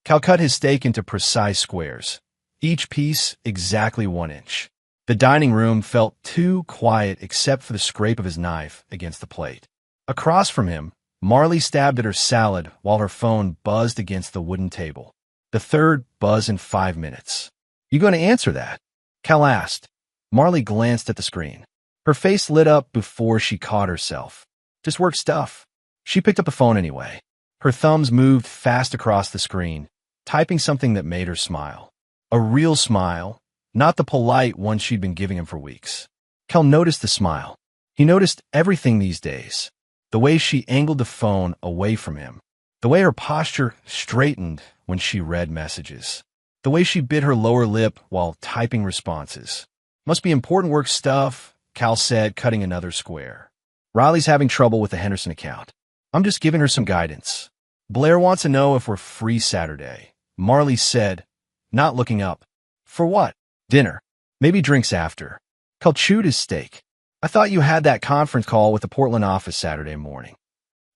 Cal cut his steak into precise squares, each piece exactly 1 inch. The dining room felt too quiet except for the scrape of his knife against the plate. Across from him, Marley stabbed at her salad while her phone buzzed against the wooden table. The third buzz in 5 minutes. "You going to answer that?" Cal asked. Marley glanced at the screen. Her face lit up before she caught herself. "Just work stuff." She picked up the phone anyway. Her thumbs moved fast across the screen, typing something that made her smile. A real smile, not the polite one she'd been giving him for weeks. Cal noticed the smile. He noticed everything these days. The way she angled the phone away from him. The way her posture straightened when she read messages. The way she bit her lower lip while typing responses. "Must be important work stuff," Cal said, cutting another square. "Riley's having trouble with the Henderson account. I'm just giving her some guidance. Blair wants to know if we're free Saturday," Marley said, not looking up. "For what?" "Dinner. Maybe drinks after." Cal chewed his steak. "I thought you had that conference call with the Portland office Saturday morning."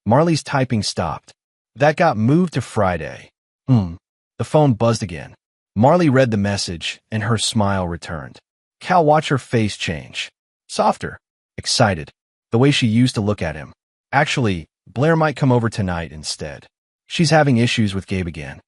Marley's typing stopped. "That got moved to Friday." The phone buzzed again. Marley read the message, and her smile returned. Cal watched her face change. Softer. Excited. The way she used to look at him. "Actually, Blair might come over tonight instead. She's having issues with Gabe again."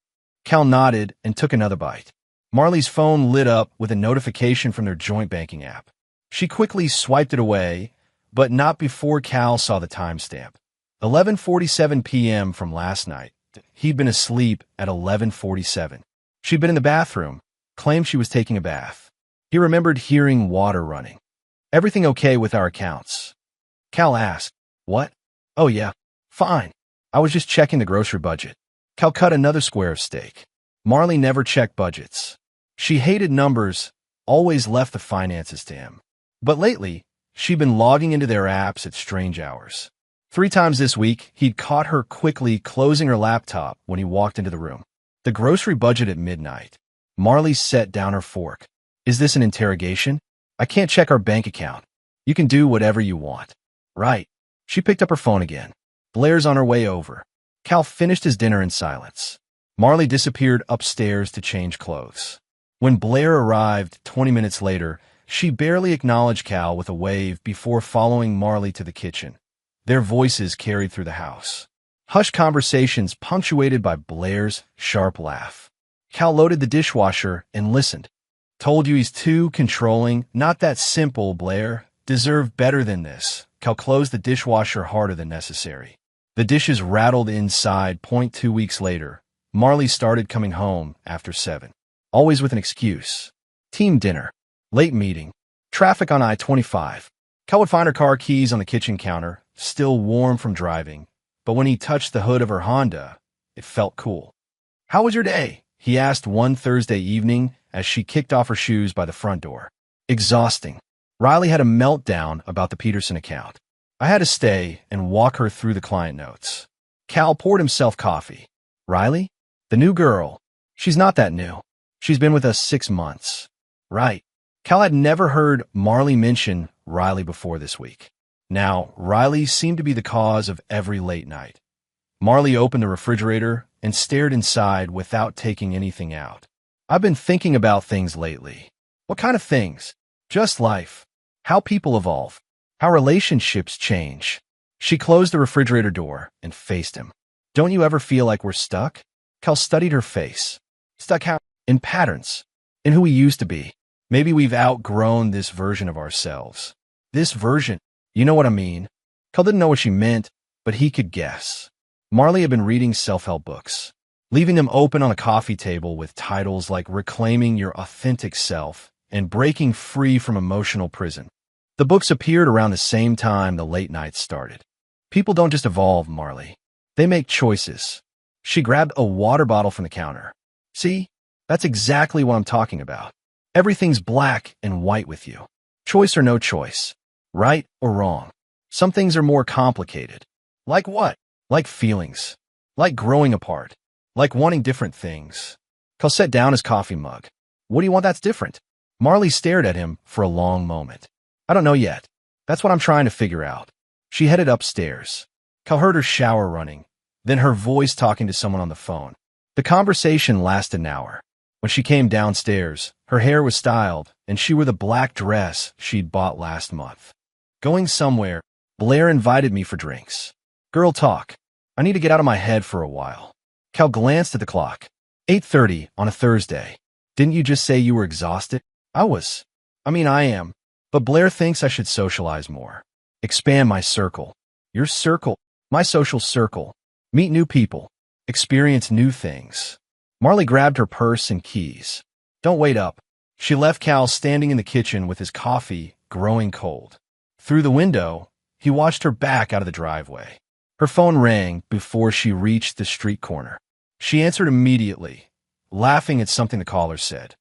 Cal nodded and took another bite. Marley's phone lit up with a notification from their joint banking app. She quickly swiped it away, but not before Cal saw the timestamp. 11:47 p.m. from last night. He'd been asleep at 11:47. She'd been in the bathroom, claimed she was taking a bath. He remembered hearing water running. "Everything okay with our accounts?" Cal asked. "What?" "Oh yeah, fine. I was just checking the grocery budget." Cal cut another square of steak. Marley never checked budgets. She hated numbers, always left the finances to him. But lately, she'd been logging into their apps at strange hours. 3 times this week, he'd caught her quickly closing her laptop when he walked into the room. The grocery budget at midnight. Marley set down her fork. "Is this an interrogation? I can't check our bank account. You can do whatever you want." "Right." She picked up her phone again. "Blair's on her way over." Cal finished his dinner in silence. Marley disappeared upstairs to change clothes. When Blair arrived 20 minutes later, she barely acknowledged Cal with a wave before following Marley to the kitchen. Their voices carried through the house. Hushed conversations punctuated by Blair's sharp laugh. Cal loaded the dishwasher and listened. "Told you he's too controlling. Not that simple, Blair. Deserve better than this." Cal closed the dishwasher harder than necessary. The dishes rattled inside. 2 weeks later, Marley started coming home after 7. Always with an excuse. Team dinner. Late meeting. Traffic on I-25. Cal would find her car keys on the kitchen counter, still warm from driving. But when he touched the hood of her Honda, it felt cool. "How was your day?" he asked one Thursday evening as she kicked off her shoes by the front door. "Exhausting." Riley had a meltdown about the Peterson account. I had to stay and walk her through the client notes. Cal poured himself coffee. "Riley? The new girl. She's not that new. She's been with us 6 months." "Right." Cal had never heard Marley mention Riley before this week. Now, Riley seemed to be the cause of every late night. Marley opened the refrigerator and stared inside without taking anything out. "I've been thinking about things lately." "What kind of things?" "Just life. How people evolve. How relationships change." She closed the refrigerator door and faced him. "Don't you ever feel like we're stuck?" Cal studied her face. "Stuck how?" "In patterns. In who we used to be. Maybe we've outgrown this version of ourselves." "This version? You know what I mean." Cal didn't know what she meant, but he could guess. Marley had been reading self-help books, leaving them open on a coffee table with titles like Reclaiming Your Authentic Self and Breaking Free from Emotional Prison. The books appeared around the same time the late nights started. People don't just evolve, Marley. They make choices. She grabbed a water bottle from the counter. "See? That's exactly what I'm talking about. Everything's black and white with you. Choice or no choice. Right or wrong. Some things are more complicated." "Like what?" "Like feelings. Like growing apart. Like wanting different things." Cal set down his coffee mug. "What do you want that's different?" Marley stared at him for a long moment. "I don't know yet. That's what I'm trying to figure out." She headed upstairs. Cal heard her shower running, then her voice talking to someone on the phone. The conversation lasted an hour. When she came downstairs, her hair was styled, and she wore the black dress she'd bought last month. Going somewhere, Blair invited me for drinks. Girl talk. I need to get out of my head for a while. Cal glanced at the clock. 8:30 on a Thursday. Didn't you just say you were exhausted? I am. But Blair thinks I should socialize more. Expand my circle. Your circle. My social circle. Meet new people. Experience new things. Marley grabbed her purse and keys. Don't wait up. She left Cal standing in the kitchen with his coffee growing cold. Through the window, he watched her back out of the driveway. Her phone rang before she reached the street corner. She answered immediately, laughing at something the caller said.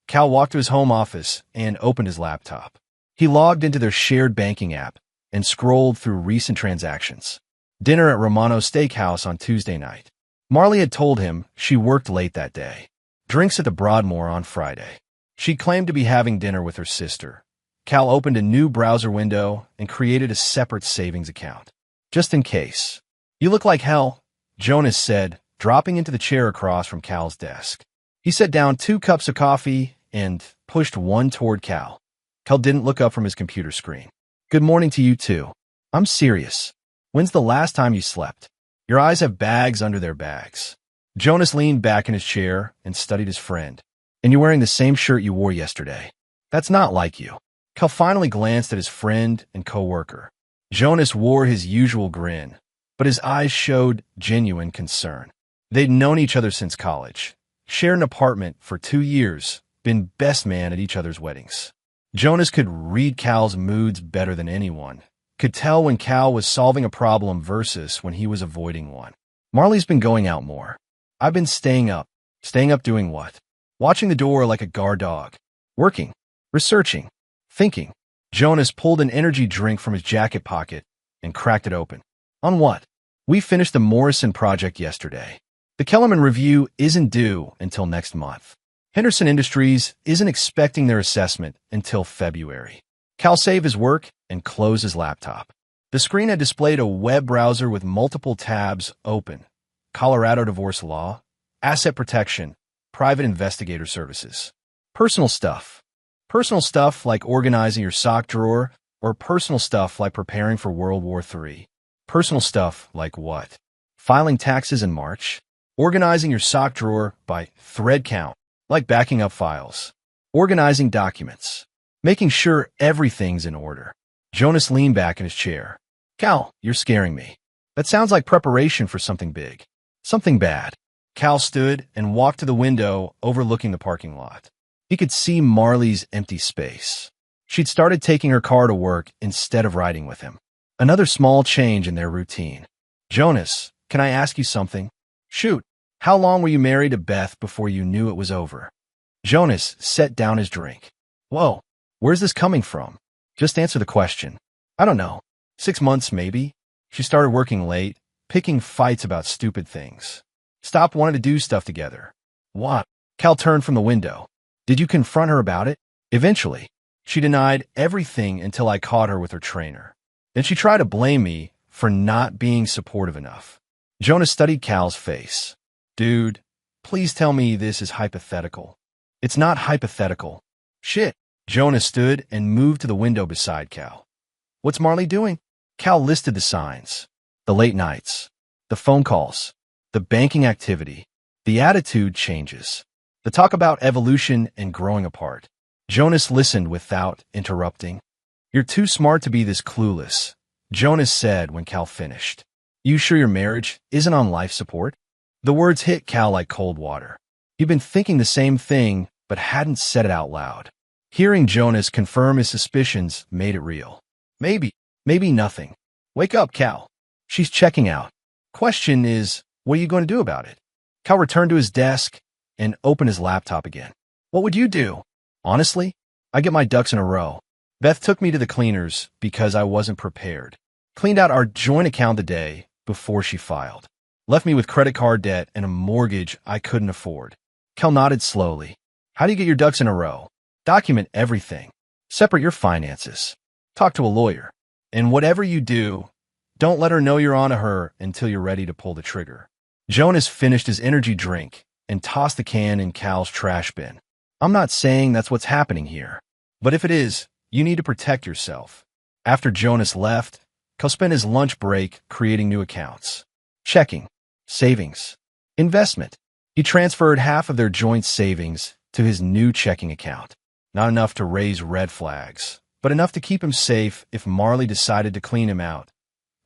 Cal walked to his home office and opened his laptop. He logged into their shared banking app and scrolled through recent transactions. Dinner at Romano's Steakhouse on Tuesday night. Marley had told him she worked late that day. Drinks at the Broadmoor on Friday. She claimed to be having dinner with her sister. Cal opened a new browser window and created a separate savings account. Just in case. You look like hell, Jonas said, dropping into the chair across from Cal's desk. He set down 2 cups of coffee and pushed one toward Cal. Cal didn't look up from his computer screen. Good morning to you too. I'm serious. When's the last time you slept? Your eyes have bags under their bags. Jonas leaned back in his chair and studied his friend. And you're wearing the same shirt you wore yesterday. That's not like you. Cal finally glanced at his friend and coworker. Jonas wore his usual grin, but his eyes showed genuine concern. They'd known each other since college, shared an apartment for 2 years, been best man at each other's weddings. Jonas could read Cal's moods better than anyone, could tell when Cal was solving a problem versus when he was avoiding one. Marley's been going out more. I've been staying up. Staying up doing what? Watching the door like a guard dog. Working. Researching. Thinking. Jonas pulled an energy drink from his jacket pocket and cracked it open. On what? We finished the Morrison project yesterday. The Kellerman review isn't due until next month. Henderson Industries isn't expecting their assessment until February. Cal saved his work and closed his laptop. The screen had displayed a web browser with multiple tabs open. Colorado divorce law, asset protection, private investigator services. Personal stuff. Personal stuff like organizing your sock drawer, or personal stuff like preparing for World War III. Personal stuff like what? Filing taxes in March. Organizing your sock drawer by thread count, like backing up files. Organizing documents. Making sure everything's in order. Jonas leaned back in his chair. Cal, you're scaring me. That sounds like preparation for something big. Something bad. Cal stood and walked to the window overlooking the parking lot. He could see Marley's empty space. She'd started taking her car to work instead of riding with him. Another small change in their routine. Jonas, can I ask you something? Shoot. How long were you married to Beth before you knew it was over? Jonas set down his drink. Whoa, where's this coming from? Just answer the question. I don't know. 6 months, maybe. She started working late, picking fights about stupid things. Stopped wanting to do stuff together. What? Cal turned from the window. Did you confront her about it? Eventually. She denied everything until I caught her with her trainer. Then she tried to blame me for not being supportive enough. Jonas studied Cal's face. Dude, please tell me this is hypothetical. It's not hypothetical. Shit. Jonas stood and moved to the window beside Cal. What's Marley doing? Cal listed the signs. The late nights. The phone calls. The banking activity. The attitude changes. The talk about evolution and growing apart. Jonas listened without interrupting. You're too smart to be this clueless, Jonas said when Cal finished. You sure your marriage isn't on life support? The words hit Cal like cold water. He'd been thinking the same thing, but hadn't said it out loud. Hearing Jonas confirm his suspicions made it real. Maybe nothing. Wake up, Cal. She's checking out. Question is, what are you going to do about it? Cal returned to his desk and opened his laptop again. What would you do? Honestly, I get my ducks in a row. Beth took me to the cleaners because I wasn't prepared. Cleaned out our joint account the day before she filed. Left me with credit card debt and a mortgage I couldn't afford. Cal nodded slowly. How do you get your ducks in a row? Document everything. Separate your finances. Talk to a lawyer. And whatever you do, don't let her know you're on to her until you're ready to pull the trigger. Jonas finished his energy drink and tossed the can in Cal's trash bin. I'm not saying that's what's happening here. But if it is, you need to protect yourself. After Jonas left, Cal spent his lunch break creating new accounts. Checking, savings, investment. He transferred half of their joint savings to his new checking account. Not enough to raise red flags, but enough to keep him safe if Marley decided to clean him out.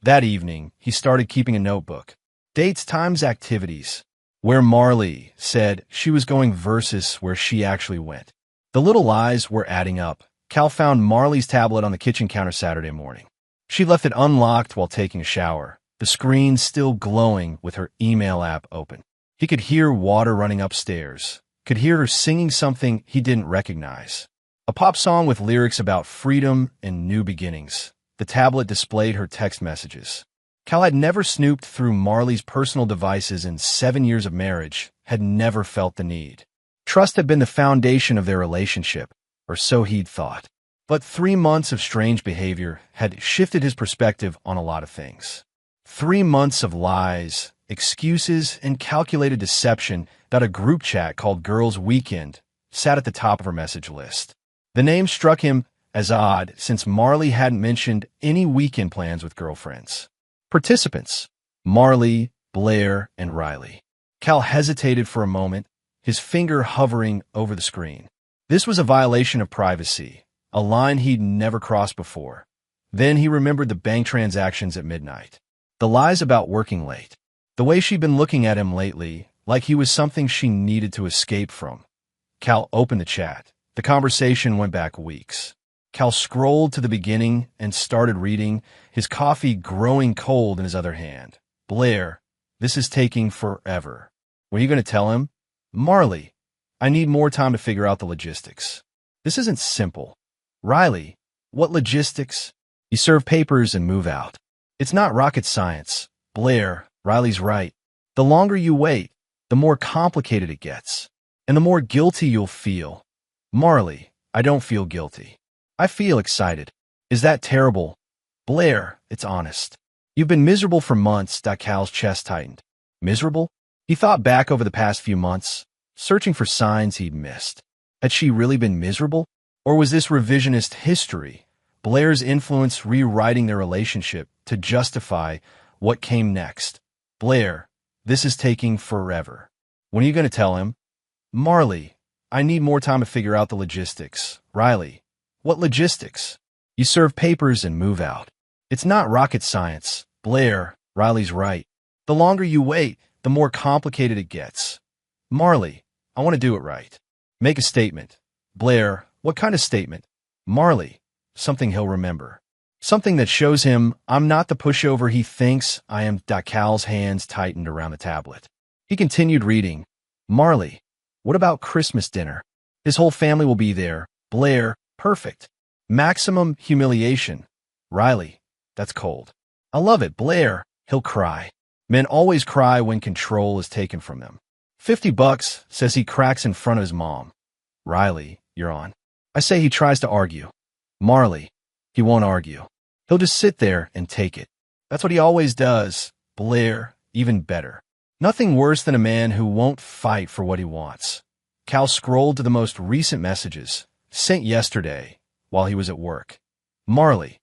That evening, he started keeping a notebook. Dates times activities. Where Marley said she was going versus where she actually went. The little lies were adding up. Cal found Marley's tablet on the kitchen counter Saturday morning. She left it unlocked while taking a shower, the screen still glowing with her email app open. He could hear water running upstairs, could hear her singing something he didn't recognize. A pop song with lyrics about freedom and new beginnings. The tablet displayed her text messages. Cal had never snooped through Marley's personal devices in 7 years of marriage, had never felt the need. Trust had been the foundation of their relationship, or so he'd thought. But 3 months of strange behavior had shifted his perspective on a lot of things. 3 months of lies, excuses, and calculated deception that a group chat called Girls Weekend sat at the top of her message list. The name struck him as odd since Marley hadn't mentioned any weekend plans with girlfriends. Participants: Marley, Blair, and Riley. Cal hesitated for a moment, his finger hovering over the screen. This was a violation of privacy, a line he'd never crossed before. Then he remembered the bank transactions at midnight. The lies about working late. The way she'd been looking at him lately, like he was something she needed to escape from. Cal opened the chat. The conversation went back weeks. Cal scrolled to the beginning and started reading, his coffee growing cold in his other hand. Blair, this is taking forever. Were you going to tell him? Marley, I need more time to figure out the logistics. This isn't simple. Riley, what logistics? You serve papers and move out. It's not rocket science. Blair, Riley's right. The longer you wait, the more complicated it gets. And the more guilty you'll feel. Marley, I don't feel guilty. I feel excited. Is that terrible? Blair, it's honest. You've been miserable for months. Cal's chest tightened. Miserable? He thought back over the past few months, searching for signs he'd missed. Had she really been miserable? Or was this revisionist history, Blair's influence rewriting their relationship to justify what came next? Blair, this is taking forever. When are you going to tell him? Marley, I need more time to figure out the logistics. Riley, what logistics? You serve papers and move out. It's not rocket science. Blair, Riley's right. The longer you wait, the more complicated it gets. Marley, I want to do it right. Make a statement. Blair, what kind of statement? Marley, something he'll remember. Something that shows him I'm not the pushover he thinks I am. Cal's hands tightened around the tablet. He continued reading. Marley, what about Christmas dinner? His whole family will be there. Blair, perfect. Maximum humiliation. Riley, that's cold. I love it. Blair, he'll cry. Men always cry when control is taken from them. $50, says he cracks in front of his mom. Riley, you're on. I say he tries to argue. Marley, he won't argue. He'll just sit there and take it. That's what he always does. Blair, even better. Nothing worse than a man who won't fight for what he wants. Cal scrolled to the most recent messages, sent yesterday while he was at work. Marley,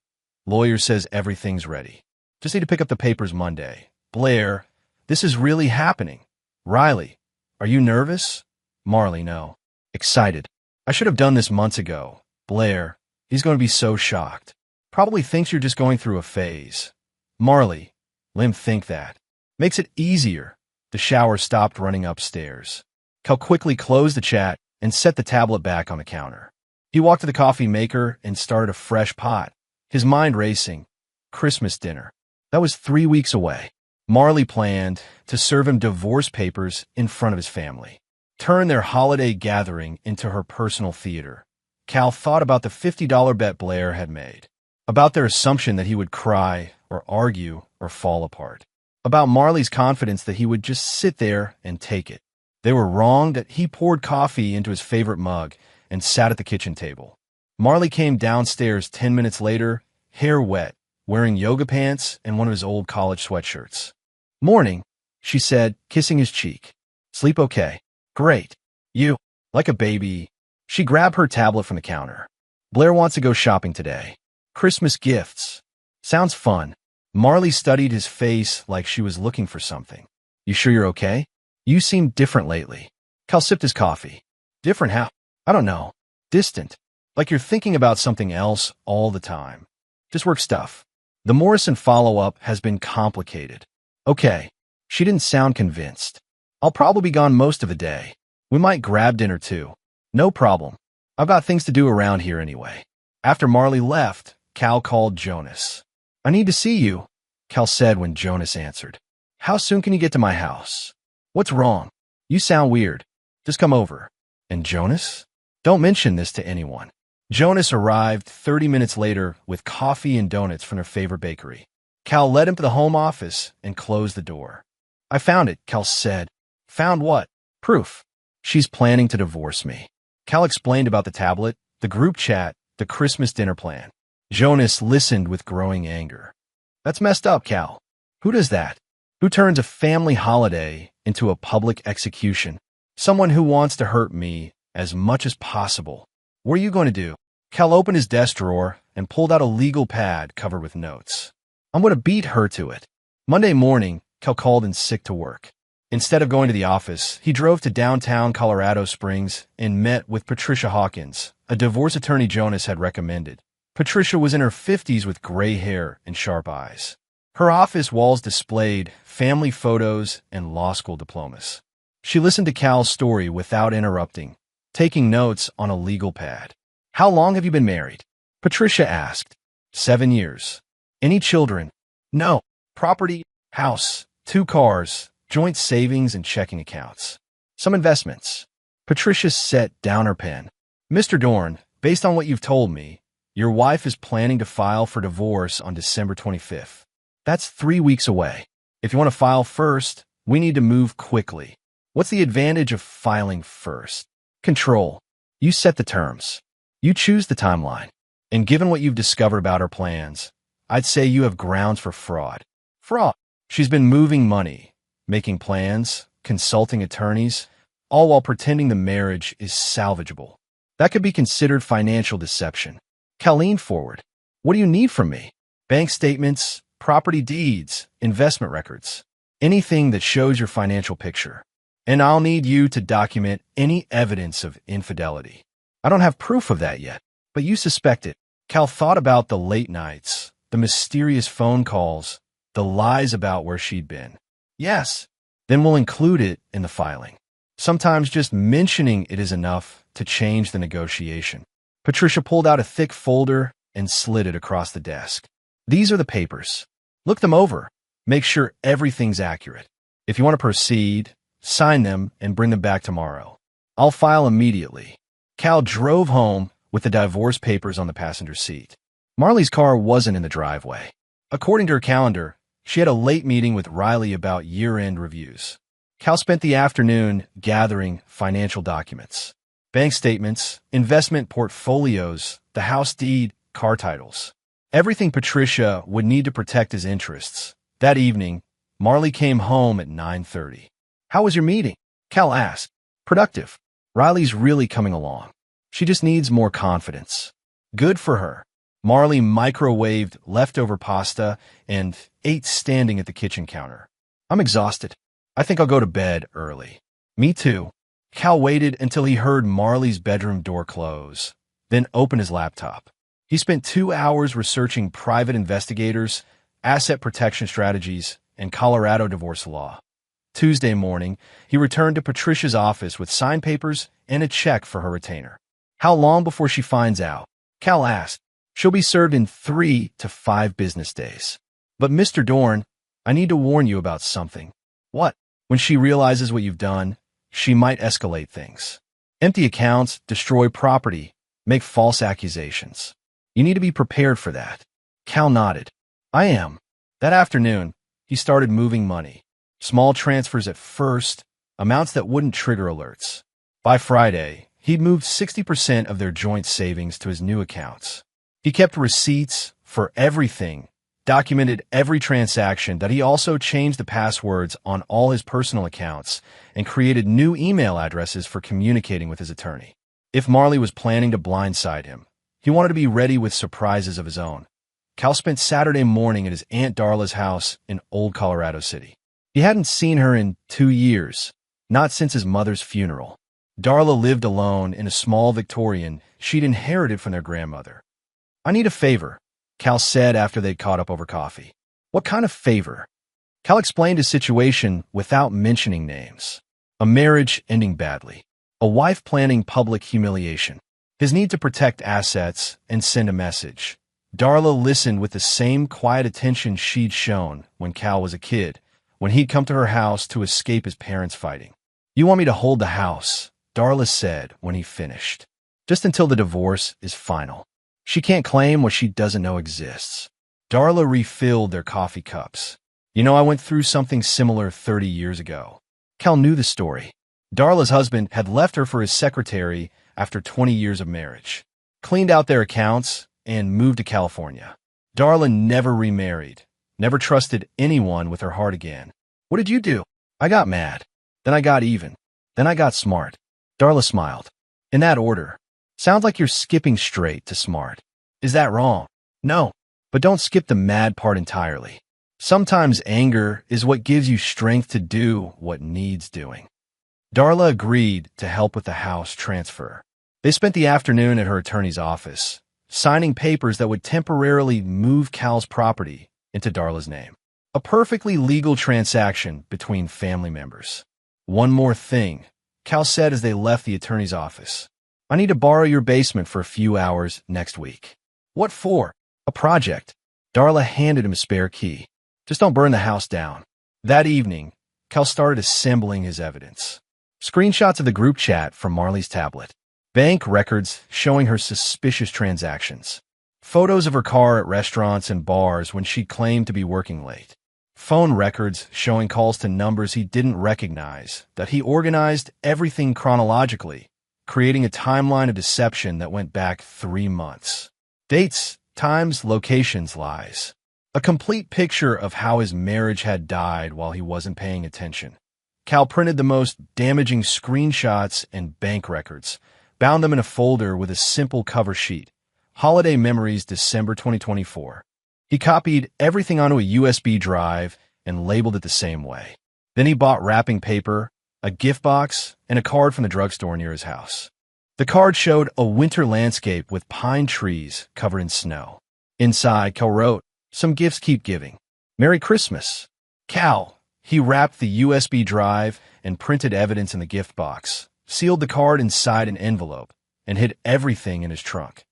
lawyer says everything's ready. Just need to pick up the papers Monday. Blair, this is really happening. Riley, are you nervous? Marley, no. Excited. I should have done this months ago. Blair, he's going to be so shocked. Probably thinks you're just going through a phase. Marley, let him think that. Makes it easier. The shower stopped running upstairs. Cal quickly closed the chat and set the tablet back on the counter. He walked to the coffee maker and started a fresh pot, his mind racing. Christmas dinner. That was 3 weeks away. Marley planned to serve him divorce papers in front of his family. Turn their holiday gathering into her personal theater. Cal thought about the $50 bet Blair had made. About their assumption that he would cry or argue or fall apart. About Marley's confidence that he would just sit there and take it. They were wrong that he poured coffee into his favorite mug and sat at the kitchen table. Marley came downstairs 10 minutes later, hair wet, wearing yoga pants and one of his old college sweatshirts. Morning, she said, kissing his cheek. Sleep okay? Great. You, like a baby. She grabbed her tablet from the counter. Blair wants to go shopping today. Christmas gifts. Sounds fun. Marley studied his face like she was looking for something. You sure you're okay? You seem different lately. Cal sipped his coffee. Different how? I don't know. Distant. Like you're thinking about something else all the time. Just work stuff. The Morrison follow-up has been complicated. Okay. She didn't sound convinced. I'll probably be gone most of the day. We might grab dinner too. No problem. I've got things to do around here anyway. After Marley left, Cal called Jonas. I need to see you, Cal said when Jonas answered. How soon can you get to my house? What's wrong? You sound weird. Just come over. And Jonas? Don't mention this to anyone. Jonas arrived 30 minutes later with coffee and donuts from their favorite bakery. Cal led him to the home office and closed the door. I found it, Cal said. Found what? Proof. She's planning to divorce me. Cal explained about the tablet, the group chat, the Christmas dinner plan. Jonas listened with growing anger. That's messed up, Cal. Who does that? Who turns a family holiday into a public execution? Someone who wants to hurt me as much as possible. What are you going to do? Cal opened his desk drawer and pulled out a legal pad covered with notes. I'm going to beat her to it. Monday morning, Cal called in sick to work. Instead of going to the office, he drove to downtown Colorado Springs and met with Patricia Hawkins, a divorce attorney Jonas had recommended. Patricia was in her 50s with gray hair and sharp eyes. Her office walls displayed family photos and law school diplomas. She listened to Cal's story without interrupting, taking notes on a legal pad. How long have you been married? Patricia asked. 7 years. Any children? No. Property, house, 2 cars, joint savings and checking accounts. Some investments. Patricia set down her pen. Mr. Dorn, based on what you've told me, your wife is planning to file for divorce on December 25th. That's 3 weeks away. If you want to file first, we need to move quickly. What's the advantage of filing first? Control. You set the terms. You choose the timeline. And given what you've discovered about her plans, I'd say you have grounds for fraud. Fraud. She's been moving money, making plans, consulting attorneys, all while pretending the marriage is salvageable. That could be considered financial deception. Cal leaned forward. What do you need from me? Bank statements, property deeds, investment records. Anything that shows your financial picture. And I'll need you to document any evidence of infidelity. I don't have proof of that yet, but you suspect it. Cal thought about the late nights, the mysterious phone calls, the lies about where she'd been. Yes, then we'll include it in the filing. Sometimes just mentioning it is enough to change the negotiation. Patricia pulled out a thick folder and slid it across the desk. These are the papers. Look them over. Make sure everything's accurate. If you want to proceed, sign them and bring them back tomorrow. I'll file immediately. Cal drove home with the divorce papers on the passenger seat. Marley's car wasn't in the driveway. According to her calendar, she had a late meeting with Riley about year-end reviews. Cal spent the afternoon gathering financial documents. Bank statements, investment portfolios, the house deed, car titles. Everything Patricia would need to protect his interests. That evening, Marley came home at 9:30. How was your meeting? Cal asked. Productive. Riley's really coming along. She just needs more confidence. Good for her. Marley microwaved leftover pasta and ate standing at the kitchen counter. I'm exhausted. I think I'll go to bed early. Me too. Cal waited until he heard Marley's bedroom door close, then opened his laptop. He spent 2 hours researching private investigators, asset protection strategies, and Colorado divorce law. Tuesday morning, he returned to Patricia's office with signed papers and a check for her retainer. How long before she finds out? Cal asked. She'll be served in 3 to 5 business days. But Mr. Dorn, I need to warn you about something. What? When she realizes what you've done, she might escalate things. Empty accounts, destroy property, make false accusations. You need to be prepared for that. Cal nodded. I am. That afternoon, he started moving money. Small transfers at first, amounts that wouldn't trigger alerts. By Friday, he'd moved 60% of their joint savings to his new accounts. He kept receipts for everything documented every transaction, that he also changed the passwords on all his personal accounts and created new email addresses for communicating with his attorney. If Marley was planning to blindside him, he wanted to be ready with surprises of his own. Cal spent Saturday morning at his Aunt Darla's house in Old Colorado City. He hadn't seen her in 2 years, not since his mother's funeral. Darla lived alone in a small Victorian she'd inherited from their grandmother. "I need a favor," Cal said after they'd caught up over coffee. "What kind of favor?" Cal explained his situation without mentioning names. A marriage ending badly. A wife planning public humiliation. His need to protect assets and send a message. Darla listened with the same quiet attention she'd shown when Cal was a kid, when he'd come to her house to escape his parents fighting. "You want me to hold the house," Darla said when he finished. "Just until the divorce is final. She can't claim what she doesn't know exists." Darla refilled their coffee cups. "You know, I went through something similar 30 years ago." Cal knew the story. Darla's husband had left her for his secretary after 20 years of marriage, cleaned out their accounts, and moved to California. Darla never remarried, never trusted anyone with her heart again. "What did you do?" "I got mad. Then I got even. Then I got smart." Darla smiled. "In that order. Sounds like you're skipping straight to smart. Is that wrong?" "No, but don't skip the mad part entirely. Sometimes anger is what gives you strength to do what needs doing." Darla agreed to help with the house transfer. They spent the afternoon at her attorney's office, signing papers that would temporarily move Cal's property into Darla's name. A perfectly legal transaction between family members. "One more thing," Cal said as they left the attorney's office. "I need to borrow your basement for a few hours next week." "What for?" "A project." Darla handed him a spare key. "Just don't burn the house down." That evening, Cal started assembling his evidence. Screenshots of the group chat from Marley's tablet. Bank records showing her suspicious transactions. Photos of her car at restaurants and bars when she claimed to be working late. Phone records showing calls to numbers he didn't recognize, that he organized everything chronologically, creating a timeline of deception that went back 3 months. Dates, times, locations, lies. A complete picture of how his marriage had died while he wasn't paying attention. Cal printed the most damaging screenshots and bank records, bound them in a folder with a simple cover sheet. Holiday Memories, December 2024. He copied everything onto a USB drive and labeled it the same way. Then he bought wrapping paper, a gift box, and a card from the drugstore near his house. The card showed a winter landscape with pine trees covered in snow. Inside, Cal wrote, "Some gifts keep giving. Merry Christmas." Cal. He wrapped the USB drive and printed evidence in the gift box, sealed the card inside an envelope, and hid everything in his trunk.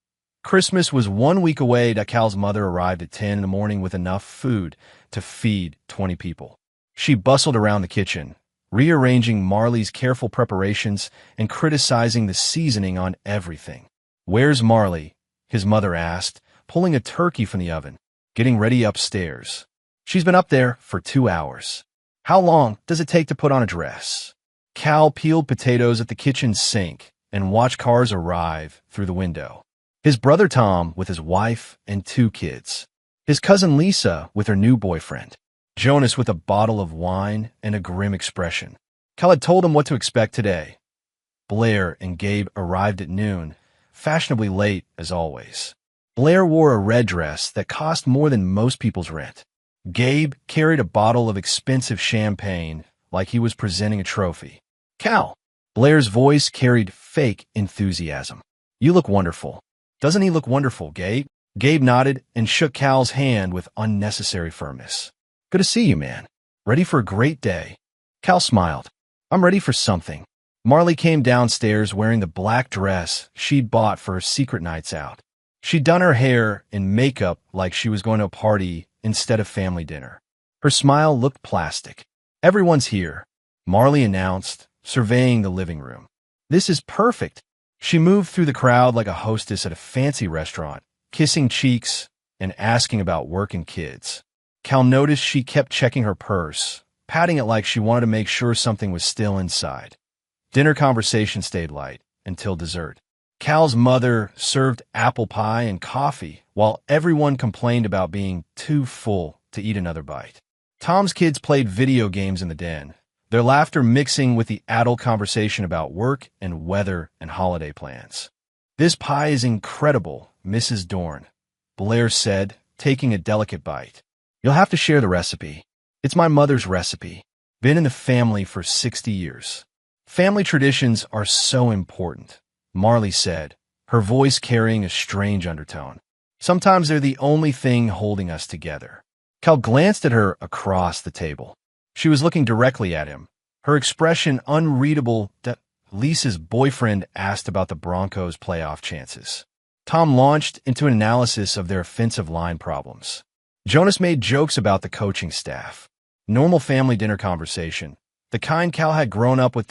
Christmas was 1 week away that Cal's mother arrived at 10 in the morning with enough food to feed 20 people. She bustled around the kitchen, rearranging Marley's careful preparations and criticizing the seasoning on everything. "Where's Marley?" his mother asked, pulling a turkey from the oven, getting ready upstairs. "She's been up there for 2 hours. How long does it take to put on a dress?" Cal peeled potatoes at the kitchen sink and watched cars arrive through the window. His brother Tom with his wife and 2 kids. His cousin Lisa with her new boyfriend. Jonas with a bottle of wine and a grim expression. Cal had told him what to expect today. Blair and Gabe arrived at noon, fashionably late as always. Blair wore a red dress that cost more than most people's rent. Gabe carried a bottle of expensive champagne like he was presenting a trophy. "Cal." Blair's voice carried fake enthusiasm. "You look wonderful." "Doesn't he look wonderful, Gabe?" Gabe nodded and shook Cal's hand with unnecessary firmness. "Good to see you, man. Ready for a great day?" Cal smiled. "I'm ready for something." Marley came downstairs wearing the black dress she'd bought for her secret nights out. She'd done her hair and makeup like she was going to a party instead of family dinner. Her smile looked plastic. "Everyone's here," Marley announced, surveying the living room. "This is perfect." She moved through the crowd like a hostess at a fancy restaurant, kissing cheeks and asking about work and kids. Cal noticed she kept checking her purse, patting it like she wanted to make sure something was still inside. Dinner conversation stayed light until dessert. Cal's mother served apple pie and coffee, while everyone complained about being too full to eat another bite. Tom's kids played video games in the den, their laughter mixing with the adult conversation about work and weather and holiday plans. "This pie is incredible, Mrs. Dorn," Blair said, taking a delicate bite. "You'll have to share the recipe. It's my mother's recipe. Been in the family for 60 years. Family traditions are so important," Marley said, her voice carrying a strange undertone. "Sometimes they're the only thing holding us together." Cal glanced at her across the table. She was looking directly at him, her expression unreadable. Lisa's boyfriend asked about the Broncos' playoff chances. Tom launched into an analysis of their offensive line problems. Jonas made jokes about the coaching staff. Normal family dinner conversation, the kind Cal had grown up with.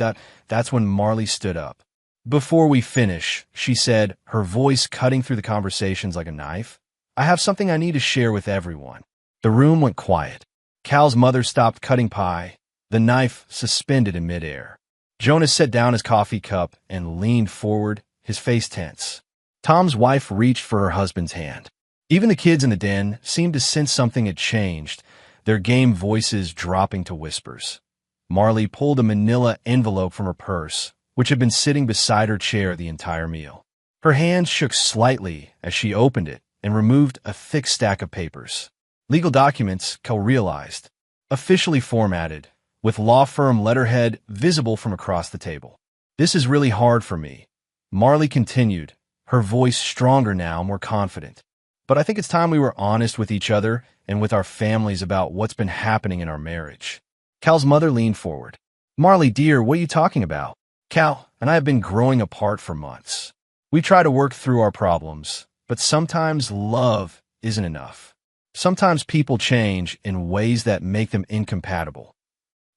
That's when Marley stood up. "Before we finish," she said, her voice cutting through the conversations like a knife, "I have something I need to share with everyone." The room went quiet. Cal's mother stopped cutting pie, the knife suspended in midair. Jonas set down his coffee cup and leaned forward, his face tense. Tom's wife reached for her husband's hand. Even the kids in the den seemed to sense something had changed, their game voices dropping to whispers. Marley pulled a manila envelope from her purse, which had been sitting beside her chair the entire meal. Her hands shook slightly as she opened it and removed a thick stack of papers. Legal documents, Cal realized, officially formatted, with law firm letterhead visible from across the table. "This is really hard for me," Marley continued, her voice stronger now, more confident. "But I think it's time we were honest with each other and with our families about what's been happening in our marriage." Cal's mother leaned forward. "Marley, dear, what are you talking about? Cal and I have been growing apart for months. We try to work through our problems, but sometimes love isn't enough. Sometimes people change in ways that make them incompatible."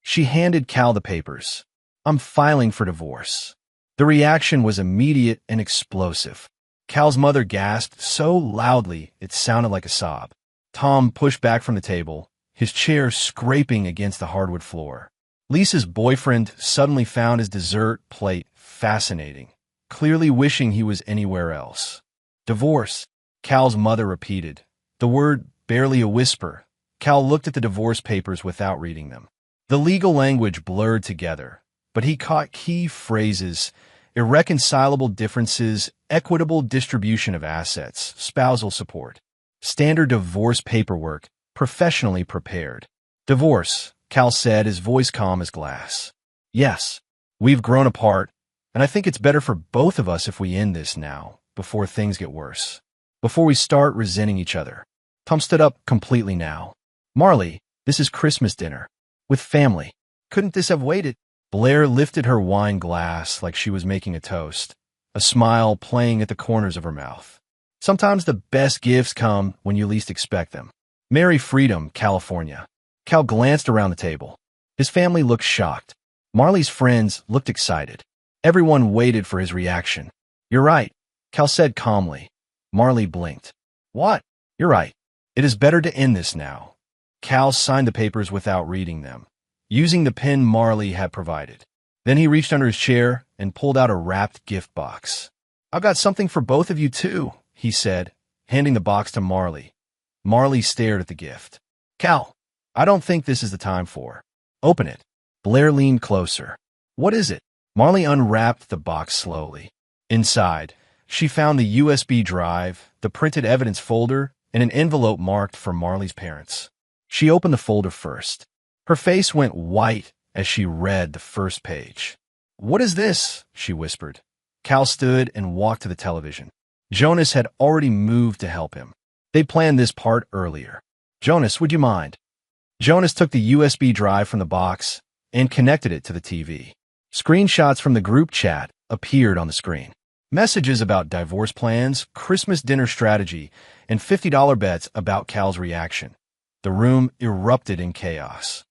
She handed Cal the papers. "I'm filing for divorce." The reaction was immediate and explosive. Cal's mother gasped so loudly it sounded like a sob. Tom pushed back from the table, his chair scraping against the hardwood floor. Lisa's boyfriend suddenly found his dessert plate fascinating, clearly wishing he was anywhere else. "Divorce," Cal's mother repeated, the word barely a whisper. Cal looked at the divorce papers without reading them. The legal language blurred together, but he caught key phrases: irreconcilable differences, equitable distribution of assets, spousal support, standard divorce paperwork, professionally prepared. "Divorce," Cal said, his voice calm as glass. "Yes, we've grown apart, and I think it's better for both of us if we end this now, before things get worse, before we start resenting each other." Tom stood up completely now. "Marley, this is Christmas dinner. With family. Couldn't this have waited?" Blair lifted her wine glass like she was making a toast, a smile playing at the corners of her mouth. "Sometimes the best gifts come when you least expect them." "Merry Freedom, California." Cal glanced around the table. His family looked shocked. Marley's friends looked excited. Everyone waited for his reaction. "You're right," Cal said calmly. Marley blinked. "What?" "You're right. It is better to end this now." Cal signed the papers without reading them, using the pen Marley had provided. Then he reached under his chair and pulled out a wrapped gift box. "I've got something for both of you, too," he said, handing the box to Marley. Marley stared at the gift. "Cal, I don't think this is the time for." "Open it." Blair leaned closer. "What is it?" Marley unwrapped the box slowly. Inside, she found the USB drive, the printed evidence folder, and an envelope marked for Marley's parents. She opened the folder first. Her face went white as she read the first page. "What is this?" she whispered. Cal stood and walked to the television. Jonas had already moved to help him. They planned this part earlier. "Jonas, would you mind?" Jonas took the USB drive from the box and connected it to the TV. Screenshots from the group chat appeared on the screen. Messages about divorce plans, Christmas dinner strategy, and $50 bets about Cal's reaction. The room erupted in chaos.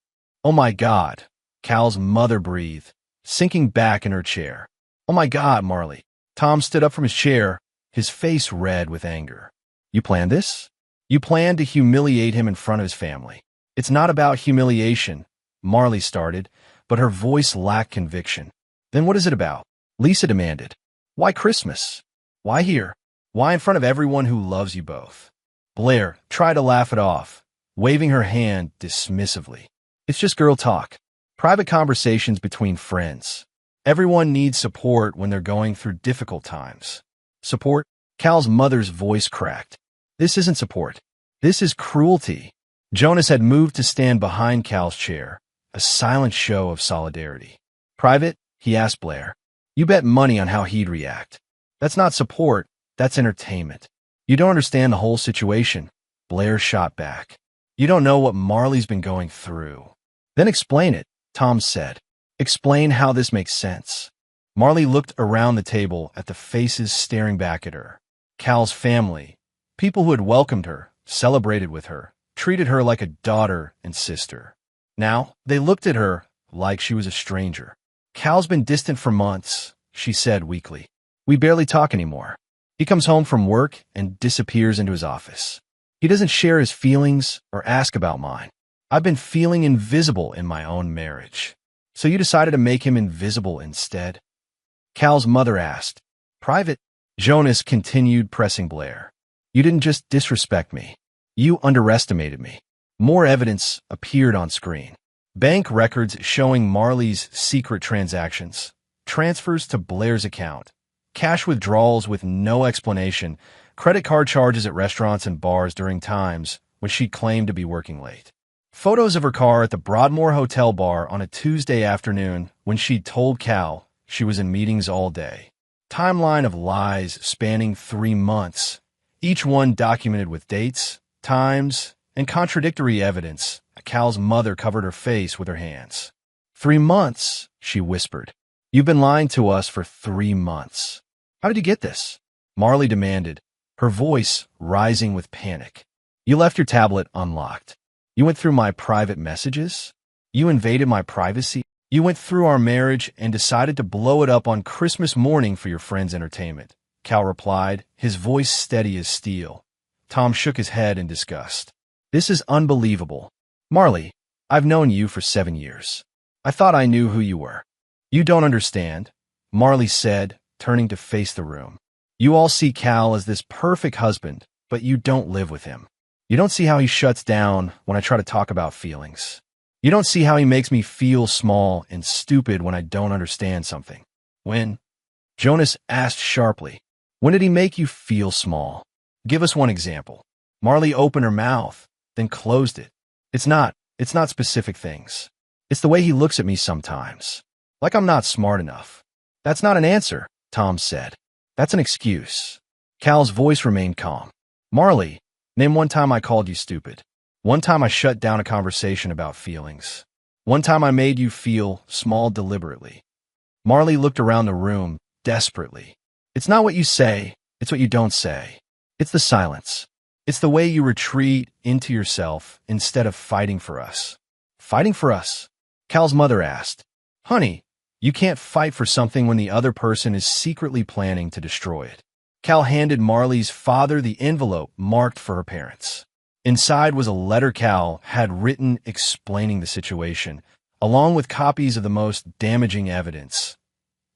"Oh my God," Cal's mother breathed, sinking back in her chair. "Oh my God, Marley." Tom stood up from his chair, his face red with anger. "You planned this? You planned to humiliate him in front of his family." "It's not about humiliation," Marley started, but her voice lacked conviction. "Then what is it about?" Lisa demanded. "Why Christmas? Why here? Why in front of everyone who loves you both? Blair tried to laugh it off, waving her hand dismissively. It's just girl talk. Private conversations between friends. Everyone needs support when they're going through difficult times. Support? Cal's mother's voice cracked. This isn't support. This is cruelty. Jonas had moved to stand behind Cal's chair, a silent show of solidarity. Private? He asked Blair. You bet money on how he'd react. That's not support, that's entertainment. You don't understand the whole situation, Blair shot back. You don't know what Marley's been going through. Then explain it, Tom said. Explain how this makes sense. Marley looked around the table at the faces staring back at her. Cal's family, people who had welcomed her, celebrated with her, treated her like a daughter and sister. Now, they looked at her like she was a stranger. Cal's been distant for months, she said weakly. We barely talk anymore. He comes home from work and disappears into his office. He doesn't share his feelings or ask about mine. I've been feeling invisible in my own marriage. So you decided to make him invisible instead? Cal's mother asked. Private? Jonas continued pressing Blair. You didn't just disrespect me. You underestimated me. More evidence appeared on screen. Bank records showing Marley's secret transactions, transfers to Blair's account, cash withdrawals with no explanation, credit card charges at restaurants and bars during times when she claimed to be working late. Photos of her car at the Broadmoor Hotel bar on a Tuesday afternoon when she'd told Cal she was in meetings all day. Timeline of lies spanning 3 months, each one documented with dates, times, and contradictory evidence. Cal's mother covered her face with her hands. 3 months, she whispered. You've been lying to us for 3 months. How did you get this? Marley demanded, her voice rising with panic. You left your tablet unlocked. You went through my private messages. You invaded my privacy. You went through our marriage and decided to blow it up on Christmas morning for your friend's entertainment, Cal replied, his voice steady as steel. Tom shook his head in disgust. This is unbelievable. Marley, I've known you for 7 years. I thought I knew who you were. You don't understand, Marley said, turning to face the room. You all see Cal as this perfect husband, but you don't live with him. You don't see how he shuts down when I try to talk about feelings. You don't see how he makes me feel small and stupid when I don't understand something. When? Jonas asked sharply. When did he make you feel small? Give us one example. Marley opened her mouth, then closed it. It's not specific things. It's the way he looks at me sometimes. Like I'm not smart enough. That's not an answer, Tom said. That's an excuse. Cal's voice remained calm. Marley, name one time I called you stupid. One time I shut down a conversation about feelings. One time I made you feel small deliberately. Marley looked around the room desperately. It's not what you say, it's what you don't say. It's the silence. It's the way you retreat into yourself instead of fighting for us. Fighting for us? Cal's mother asked. Honey, you can't fight for something when the other person is secretly planning to destroy it. Cal handed Marley's father the envelope marked for her parents. Inside was a letter Cal had written explaining the situation, along with copies of the most damaging evidence.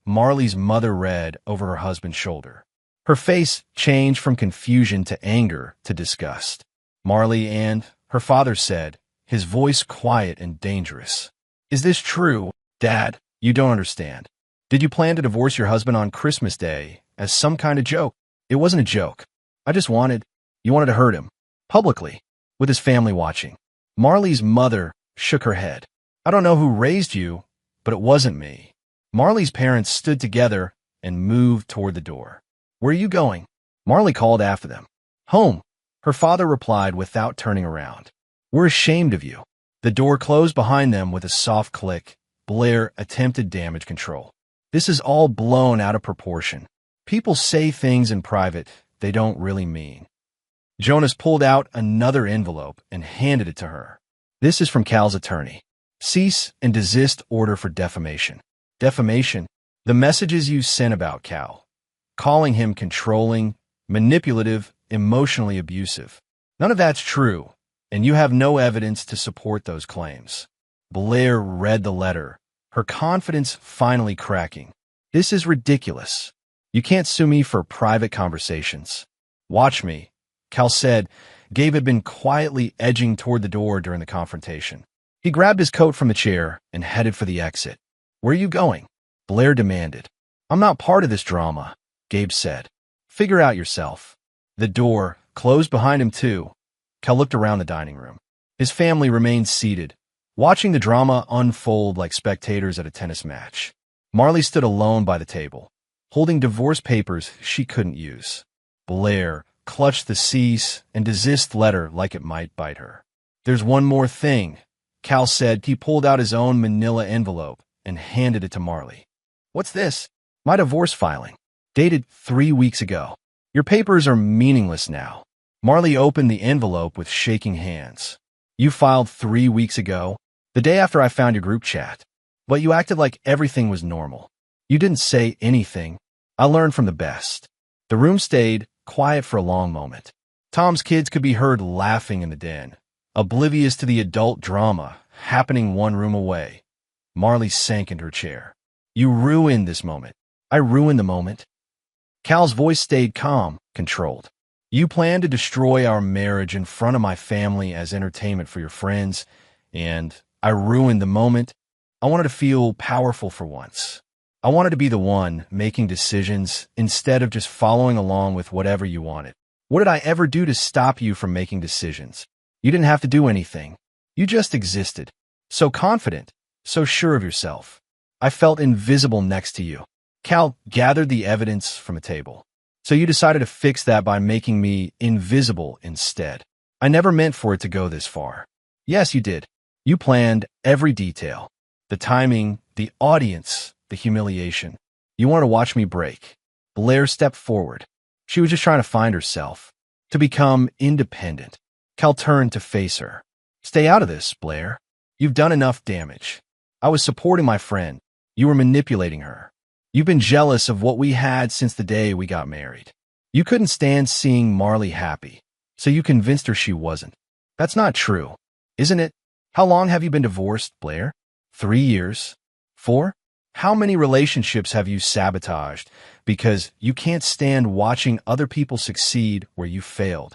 Marley's mother read over her husband's shoulder. Her face changed from confusion to anger to disgust. Marley and her father said, his voice quiet and dangerous. Is this true, Dad? You don't understand. Did you plan to divorce your husband on Christmas Day as some kind of joke? It wasn't a joke. You wanted to hurt him. Publicly, with his family watching. Marley's mother shook her head. I don't know who raised you, but it wasn't me. Marley's parents stood together and moved toward the door. Where are you going? Marley called after them. Home, her father replied without turning around. We're ashamed of you. The door closed behind them with a soft click. Blair attempted damage control. This is all blown out of proportion. People say things in private they don't really mean. Jonas pulled out another envelope and handed it to her. This is from Cal's attorney. Cease and desist order for defamation. Defamation? The messages you sent about Cal. Calling him controlling, manipulative, emotionally abusive. None of that's true, and you have no evidence to support those claims. Blair read the letter, her confidence finally cracking. This is ridiculous. You can't sue me for private conversations. Watch me, Cal said. Gabe had been quietly edging toward the door during the confrontation. He grabbed his coat from the chair and headed for the exit. Where are you going? Blair demanded. I'm not part of this drama, Gabe said. Figure out yourself. The door closed behind him too. Cal looked around the dining room. His family remained seated, watching the drama unfold like spectators at a tennis match. Marley stood alone by the table, holding divorce papers she couldn't use. Blair clutched the cease and desist letter like it might bite her. There's one more thing, Cal said. He pulled out his own manila envelope and handed it to Marley. What's this? My divorce filing, dated 3 weeks ago. Your papers are meaningless now. Marley opened the envelope with shaking hands. You filed 3 weeks ago, the day after I found your group chat. But you acted like everything was normal. You didn't say anything. I learned from the best. The room stayed quiet for a long moment. Tom's kids could be heard laughing in the den, oblivious to the adult drama happening one room away. Marley sank into her chair. You ruined this moment. I ruined the moment. Cal's voice stayed calm, controlled. You planned to destroy our marriage in front of my family as entertainment for your friends, and I ruined the moment. I wanted to feel powerful for once. I wanted to be the one making decisions instead of just following along with whatever you wanted. What did I ever do to stop you from making decisions? You didn't have to do anything. You just existed. So confident, so sure of yourself. I felt invisible next to you. Cal gathered the evidence from a table. So you decided to fix that by making me invisible instead. I never meant for it to go this far. Yes, you did. You planned every detail. The timing, the audience, the humiliation. You wanted to watch me break. Blair stepped forward. She was just trying to find herself, to become independent. Cal turned to face her. Stay out of this, Blair. You've done enough damage. I was supporting my friend. You were manipulating her. You've been jealous of what we had since the day we got married. You couldn't stand seeing Marley happy, so you convinced her she wasn't. That's not true, isn't it? How long have you been divorced, Blair? 3 years? 4? How many relationships have you sabotaged because you can't stand watching other people succeed where you failed?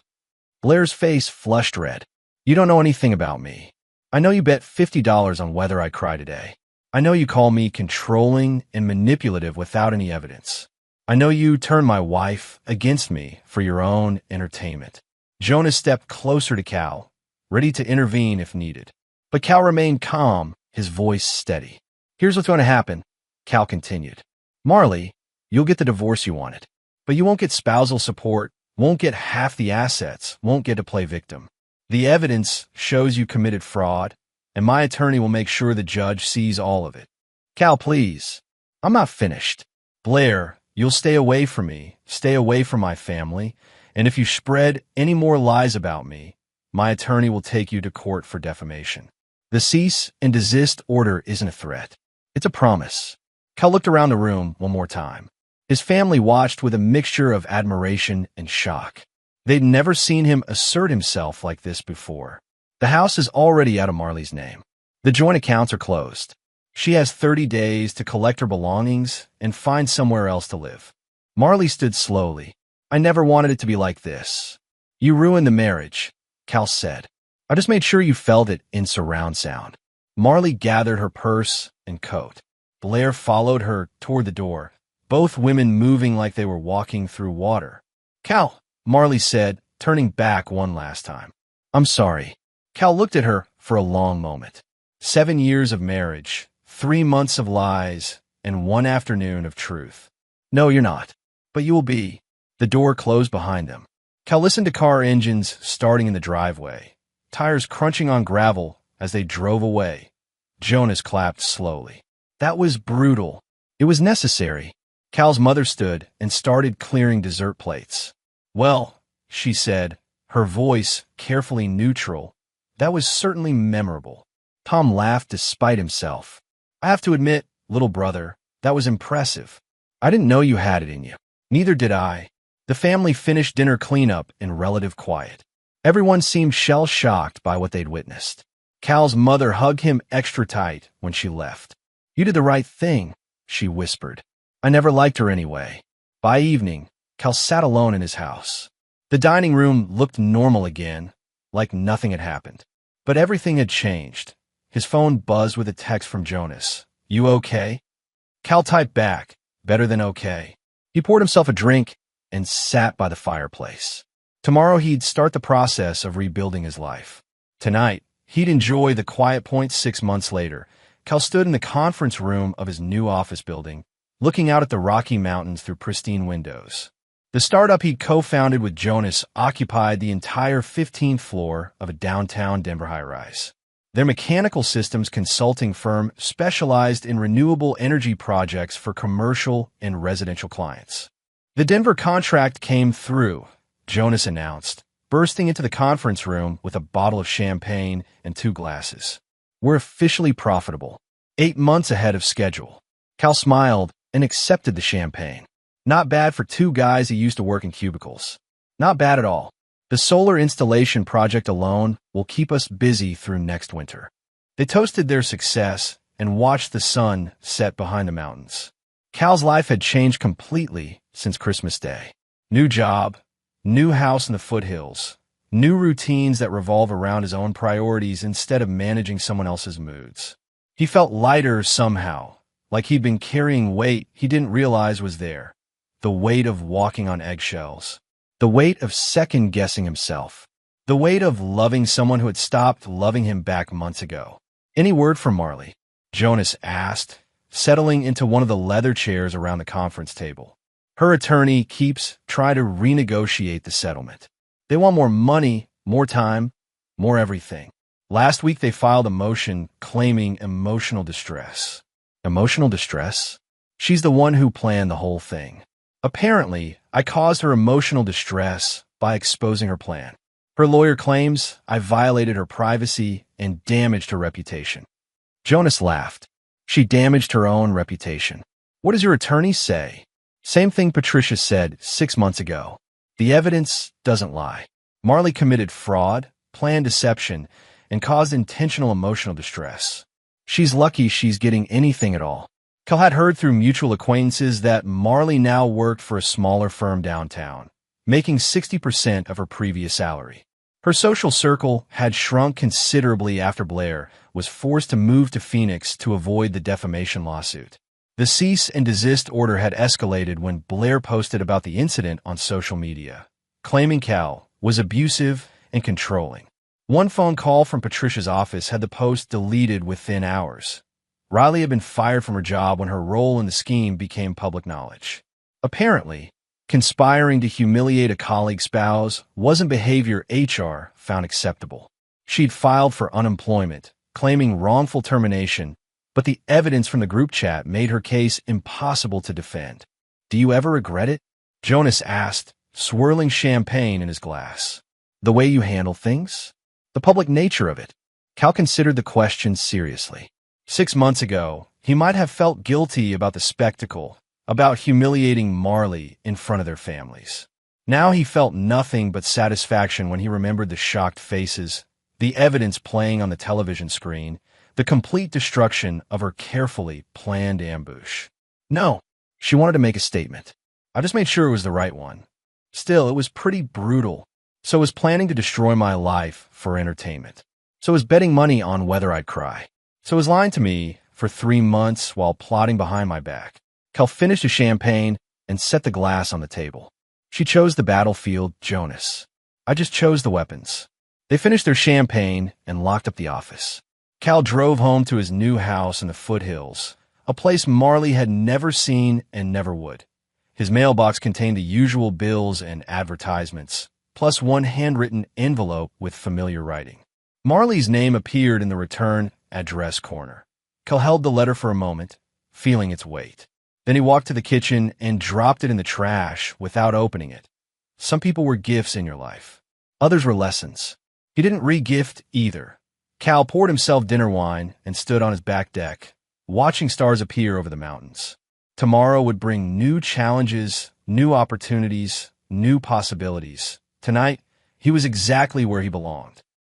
Blair's face flushed red. You don't know anything about me. I know you bet $50 on whether I cry today. I know you call me controlling and manipulative without any evidence. I know you turn my wife against me for your own entertainment. Jonas stepped closer to Cal, ready to intervene if needed. But Cal remained calm, his voice steady. Here's what's going to happen, Cal continued. Marley, you'll get the divorce you wanted. But you won't get spousal support, won't get half the assets, won't get to play victim. The evidence shows you committed fraud, and my attorney will make sure the judge sees all of it. Cal, please. I'm not finished. Blair, you'll stay away from me, stay away from my family, and if you spread any more lies about me, my attorney will take you to court for defamation. The cease and desist order isn't a threat. It's a promise. Cal looked around the room one more time. His family watched with a mixture of admiration and shock. They'd never seen him assert himself like this before. The house is already out of Marley's name. The joint accounts are closed. She has 30 days to collect her belongings and find somewhere else to live. Marley stood slowly. I never wanted it to be like this. You ruined the marriage, Cal said. I just made sure you felt it in surround sound. Marley gathered her purse and coat. Blair followed her toward the door, both women moving like they were walking through water. Cal, Marley said, turning back one last time. I'm sorry. Cal looked at her for a long moment. 7 years of marriage, 3 months of lies, and 1 afternoon of truth. No, you're not. But you will be. The door closed behind them. Cal listened to car engines starting in the driveway, tires crunching on gravel as they drove away. Jonas clapped slowly. That was brutal. It was necessary. Cal's mother stood and started clearing dessert plates. Well, she said, her voice carefully neutral, that was certainly memorable. Tom laughed despite himself. I have to admit, little brother, that was impressive. I didn't know you had it in you. Neither did I. The family finished dinner cleanup in relative quiet. Everyone seemed shell-shocked by what they'd witnessed. Cal's mother hugged him extra tight when she left. You did the right thing, she whispered. I never liked her anyway. By evening, Cal sat alone in his house. The dining room looked normal again, like nothing had happened. But everything had changed. His phone buzzed with a text from Jonas. "You okay?" Cal typed back, "Better than okay." He poured himself a drink and sat by the fireplace. Tomorrow he'd start the process of rebuilding his life. Tonight, he'd enjoy the quiet point. 6 months later, Cal stood in the conference room of his new office building, looking out at the Rocky Mountains through pristine windows. The startup he'd co-founded with Jonas occupied the entire 15th floor of a downtown Denver high-rise. Their mechanical systems consulting firm specialized in renewable energy projects for commercial and residential clients. The Denver contract came through, Jonas announced, bursting into the conference room with a bottle of champagne and 2 glasses. "We're officially profitable, 8 months ahead of schedule." Cal smiled and accepted the champagne. Not bad for 2 guys who used to work in cubicles. Not bad at all. The solar installation project alone will keep us busy through next winter. They toasted their success and watched the sun set behind the mountains. Cal's life had changed completely since Christmas Day. New job, new house in the foothills, new routines that revolve around his own priorities instead of managing someone else's moods. He felt lighter somehow, like he'd been carrying weight he didn't realize was there. The weight of walking on eggshells. The weight of second-guessing himself. The weight of loving someone who had stopped loving him back months ago. "Any word from Marley?" Jonas asked, settling into one of the leather chairs around the conference table. "Her attorney keeps trying to renegotiate the settlement. They want more money, more time, more everything. Last week they filed a motion claiming emotional distress." Emotional distress? She's the one who planned the whole thing. "Apparently, I caused her emotional distress by exposing her plan. Her lawyer claims I violated her privacy and damaged her reputation." Jonas laughed. "She damaged her own reputation. What does your attorney say?" "Same thing Patricia said 6 months ago. The evidence doesn't lie. Marley committed fraud, planned deception, and caused intentional emotional distress. She's lucky she's getting anything at all." Cal had heard through mutual acquaintances that Marley now worked for a smaller firm downtown, making 60% of her previous salary. Her social circle had shrunk considerably after Blair was forced to move to Phoenix to avoid the defamation lawsuit. The cease and desist order had escalated when Blair posted about the incident on social media, claiming Cal was abusive and controlling. One phone call from Patricia's office had the post deleted within hours. Riley had been fired from her job when her role in the scheme became public knowledge. Apparently, conspiring to humiliate a colleague's spouse wasn't behavior HR found acceptable. She'd filed for unemployment, claiming wrongful termination, but the evidence from the group chat made her case impossible to defend. "Do you ever regret it?" Jonas asked, swirling champagne in his glass. "The way you handle things? The public nature of it?" Cal considered the question seriously. 6 months ago, he might have felt guilty about the spectacle, about humiliating Marley in front of their families. Now he felt nothing but satisfaction when he remembered the shocked faces, the evidence playing on the television screen, the complete destruction of her carefully planned ambush. No, she wanted to make a statement. "I just made sure it was the right one. Still, it was pretty brutal. So was planning to destroy my life for entertainment. So was betting money on whether I'd cry. So was lying to me for 3 months while plotting behind my back." Cal finished his champagne and set the glass on the table. "She chose the battlefield, Jonas. I just chose the weapons." They finished their champagne and locked up the office. Cal drove home to his new house in the foothills, a place Marley had never seen and never would. His mailbox contained the usual bills and advertisements, plus one handwritten envelope with familiar writing. Marley's name appeared in the return address corner. Cal held the letter for a moment, feeling its weight. Then he walked to the kitchen and dropped it in the trash without opening it. Some people were gifts in your life. Others were lessons. He didn't re-gift either. Cal poured himself dinner wine and stood on his back deck, watching stars appear over the mountains. Tomorrow would bring new challenges, new opportunities, new possibilities. Tonight, he was exactly where he belonged.